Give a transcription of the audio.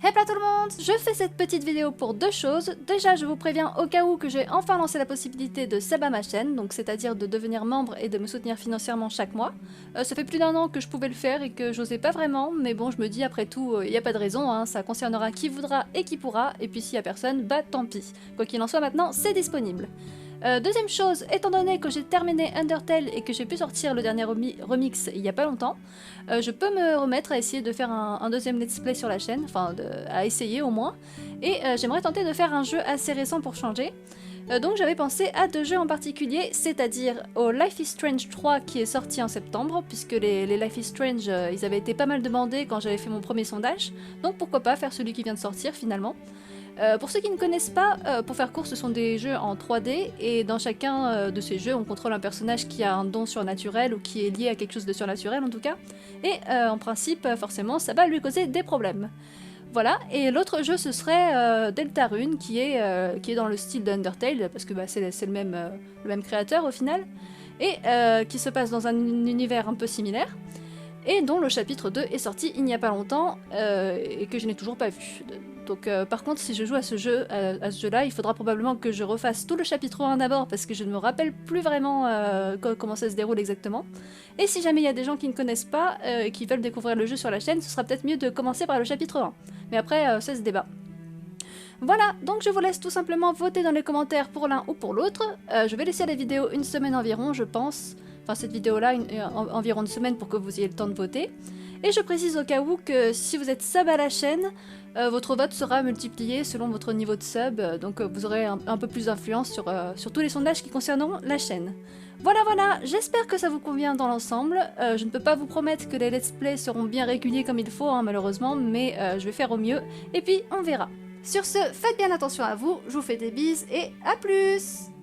Hey là tout le monde! Je fais cette petite vidéo pour deux choses. Déjà, je vous préviens au cas où que j'ai enfin lancé la possibilité de sub à ma chaîne, donc c'est-à-dire de devenir membre et de me soutenir financièrement chaque mois. Ça fait plus d'1 an que je pouvais le faire et que j'osais pas vraiment, mais bon, je me dis après tout, y a pas de raison, hein, ça concernera qui voudra et qui pourra, et puis s'il y a personne, bah tant pis. Quoi qu'il en soit, maintenant, c'est disponible. Deuxième chose, étant donné que j'ai terminé Undertale et que j'ai pu sortir le dernier remix il y a pas longtemps, je peux me remettre à essayer de faire un deuxième let's play sur la chaîne, enfin à essayer au moins, et j'aimerais tenter de faire un jeu assez récent pour changer. Donc j'avais pensé à deux jeux en particulier, c'est-à-dire au Life is Strange 3 qui est sorti en septembre, puisque les Life is Strange ils avaient été pas mal demandés quand j'avais fait mon premier sondage, donc pourquoi pas faire celui qui vient de sortir finalement. Pour ceux qui ne connaissent pas, pour faire court, ce sont des jeux en 3D, et dans chacun de ces jeux, on contrôle un personnage qui a un don surnaturel, ou qui est lié à quelque chose de surnaturel en tout cas, et en principe, forcément, ça va lui causer des problèmes. Voilà, et l'autre jeu ce serait Deltarune, qui est dans le style d'Undertale, parce que bah, c'est le même créateur au final, et qui se passe dans un univers un peu similaire, et dont le chapitre 2 est sorti il n'y a pas longtemps, et que je n'ai toujours pas vu. Donc par contre, si je joue à ce jeu-là, il faudra probablement que je refasse tout le chapitre 1 d'abord, parce que je ne me rappelle plus vraiment comment ça se déroule exactement. Et si jamais il y a des gens qui ne connaissent pas, et qui veulent découvrir le jeu sur la chaîne, ce sera peut-être mieux de commencer par le chapitre 1. Mais après, ça se débat. Voilà, donc je vous laisse tout simplement voter dans les commentaires pour l'un ou pour l'autre. Je vais laisser la vidéo une semaine environ, je pense. Enfin, cette vidéo-là, environ une semaine pour que vous ayez le temps de voter. Et je précise au cas où que si vous êtes sub à la chaîne, votre vote sera multiplié selon votre niveau de sub, donc vous aurez un peu plus d'influence sur tous les sondages qui concerneront la chaîne. Voilà, j'espère que ça vous convient dans l'ensemble. Je ne peux pas vous promettre que les let's play seront bien réguliers comme il faut, hein, malheureusement, mais je vais faire au mieux, et puis on verra. Sur ce, faites bien attention à vous, je vous fais des bises, et à plus!